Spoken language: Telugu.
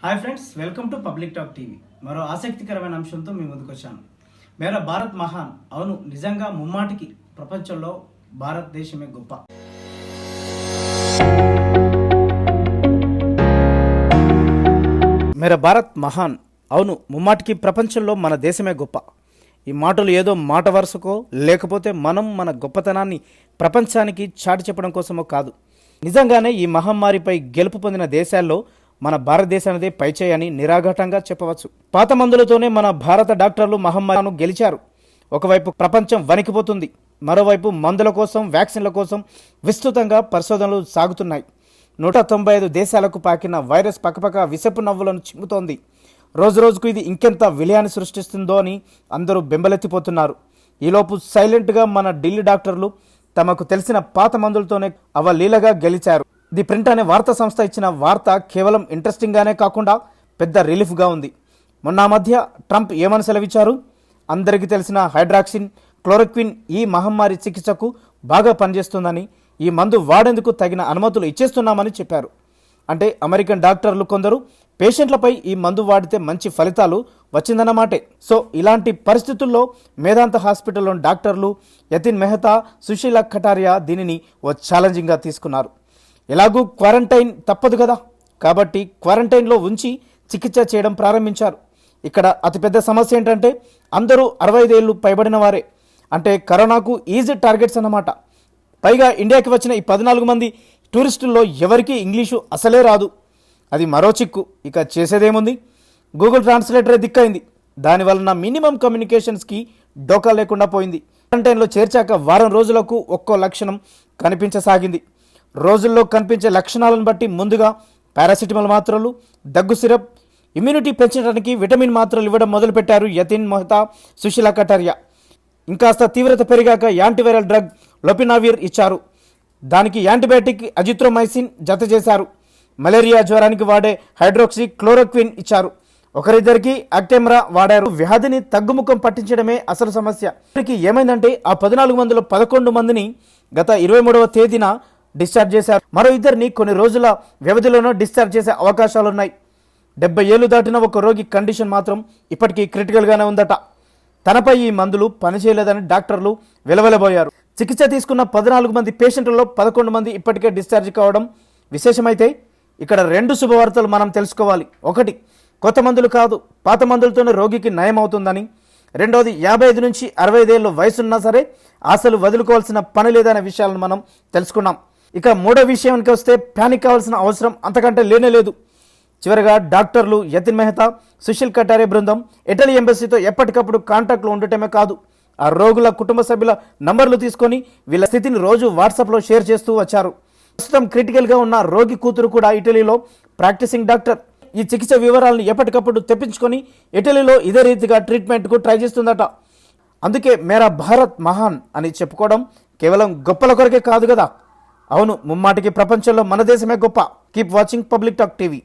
Hi friends, welcome to public talk TV. మరో ఆసక్తికరమైన అంశంతో మీ ముందుకు వచ్చాను. మేరా భారత్ మహాన్. అవును, నిజంగా ముమ్మాటికి ప్రపంచంలో భారతదేశమే గొప్ప. మేరా భారత్ మహాన్. అవును, ముమ్మాటికి ప్రపంచంలో మన దేశమే గొప్ప. ఈ మాటలు ఏదో మాట వరుసకో లేకపోతే మనం మన గొప్పతనాన్ని ప్రపంచానికి చాటి చెప్పడం కోసమో కాదు. నిజంగానే ఈ మహమ్మారిపై గెలుపు పొందిన దేశాల్లో మన భారతదేశానిదే పైచేయి అని నిరాఘాటంగా చెప్పవచ్చు. పాత మందులతోనే మన భారత డాక్టర్లు మహమ్మారిను గెలిచారు. ఒకవైపు ప్రపంచం వణికిపోతుంది, మరోవైపు మందుల కోసం, వ్యాక్సిన్ల కోసం విస్తృతంగా పరిశోధనలు సాగుతున్నాయి. 195 దేశాలకు పాకిన వైరస్ పక్కపక్క విషపు నవ్వులను చిమ్ముతోంది. రోజురోజుకు ఇది ఇంకెంత విలయాన్ని సృష్టిస్తుందో అని అందరూ బెంబలెత్తిపోతున్నారు. ఈలోపు సైలెంట్గా మన ఢిల్లీ డాక్టర్లు తమకు తెలిసిన పాత మందులతోనే అవలీలగా గెలిచారు. ది ప్రింట్ అనే వార్తా సంస్థ ఇచ్చిన వార్త కేవలం ఇంట్రెస్టింగ్గానే కాకుండా పెద్ద రిలీఫ్గా ఉంది. మొన్న మధ్య ట్రంప్ ఏమని సెలవిచ్చారు? అందరికీ తెలిసిన హైడ్రాక్సిన్, క్లోరోక్విన్ ఈ మహమ్మారి చికిత్సకు బాగా పనిచేస్తుందని, ఈ మందు వాడేందుకు తగిన అనుమతులు ఇచ్చేస్తున్నామని చెప్పారు. అంటే అమెరికన్ డాక్టర్లు కొందరు పేషెంట్లపై ఈ మందు వాడితే మంచి ఫలితాలు వచ్చిందన్నమాటే. సో ఇలాంటి పరిస్థితుల్లో మేదాంత హాస్పిటల్లోని డాక్టర్లు యతిన్ మెహతా, సుశీల కటారియా దీనిని ఓ ఛాలెంజింగ్గా తీసుకున్నారు. ఎలాగూ క్వారంటైన్ తప్పదు కదా, కాబట్టి క్వారంటైన్లో ఉంచి చికిత్స చేయడం ప్రారంభించారు. ఇక్కడ అతిపెద్ద సమస్య ఏంటంటే అందరూ 65 ఏళ్ళు పైబడిన వారే. అంటే కరోనాకు ఈజీ టార్గెట్స్ అన్నమాట. పైగా ఇండియాకి వచ్చిన ఈ 14 మంది టూరిస్టుల్లో ఎవరికీ ఇంగ్లీషు అసలే రాదు. అది మరో చిక్కు. ఇక చేసేదేముంది? గూగుల్ ట్రాన్స్లేటరే దిక్కైంది. దానివలన మినిమం కమ్యూనికేషన్స్కి డోకా లేకుండా పోయింది. క్వారంటైన్లో చేర్చాక వారం రోజులకు ఒక్కో లక్షణం కనిపించసాగింది. రోజుల్లో కనిపించే లక్షణాలను బట్టి ముందుగా పారాసిటమాల్ మాత్రలు, దగ్గు సిరప్, ఇమ్యూనిటీ పెంచడానికి విటమిన్ మాత్రలు ఇవ్వడం మొదలుపెట్టారు యతిన్ మెహతా, సుశీల కటారియా. ఇంకాస్త తీవ్రత పెరిగాక యాంటీవైరల్ డ్రగ్ లోపినావిర్ ఇచ్చారు. దానికి యాంటీబయాటిక్ అజిత్రోమైసిన్ జత చేశారు. మలేరియా జ్వరానికి వాడే హైడ్రోక్సీ క్లోరోక్విన్ ఇచ్చారు. ఒకరిద్దరికి అక్టెమ్రా వాడారు. వ్యాధిని తగ్గుముఖం పట్టించడమే అసలు సమస్య. ఏమైందంటే ఆ 14 మందిలో 11 మందిని గత 23వ తేదీన డిశ్చార్జ్ చేశారు. మరో ఇద్దరిని కొన్ని రోజుల వ్యవధిలోనూ డిశ్చార్జ్ చేసే అవకాశాలున్నాయి. 70 ఏళ్ళు దాటిన ఒక రోగి కండిషన్ మాత్రం ఇప్పటికీ క్రిటికల్గానే ఉందట. తనపై ఈ మందులు పనిచేయలేదని డాక్టర్లు వెలవెలబోయారు. చికిత్స తీసుకున్న 14 మంది పేషెంట్లలో 11 మంది ఇప్పటికే డిశ్చార్జ్ కావడం విశేషమైతే ఇక్కడ 2 శుభవార్తలు మనం తెలుసుకోవాలి. ఒకటి, కొత్త మందులు కాదు, పాత మందులతోనే రోగికి నయం అవుతుందని. రెండోది, 55 నుంచి 65 ఏళ్ళు వయసున్నా సరే అసలు వదులుకోవాల్సిన పని లేదనే విషయాలను మనం తెలుసుకున్నాం. ఇక మూడో విషయానికి వస్తే ప్యానిక్ కావాల్సిన అవసరం అంతకంటే లేనే లేదు. చివరిగా డాక్టర్లు యతిన్ మెహతా, సుశీల్ కటారియా బృందం ఇటలీ ఎంబసీతో ఎప్పటికప్పుడు కాంటాక్ట్లో ఉండటమే కాదు, ఆ రోగుల కుటుంబ సభ్యుల నంబర్లు తీసుకొని వీళ్ళ స్థితిని రోజు వాట్సాప్లో షేర్ చేస్తూ వచ్చారు. ప్రస్తుతం క్రిటికల్గా ఉన్న రోగి కూతురు కూడా ఇటలీలో ప్రాక్టీసింగ్ డాక్టర్. ఈ చికిత్స వివరాలను ఎప్పటికప్పుడు తెప్పించుకొని ఇటలీలో ఇదే రీతిగా ట్రీట్మెంట్కు ట్రై చేస్తుందట. అందుకే మేరా భారత్ మహాన్ అని చెప్పుకోవడం కేవలం గొప్పల కొరకే కాదు కదా. అవును, ముమ్మాటికి ప్రపంచంలో మన దేశమే గొప్ప. Keep watching public talk TV.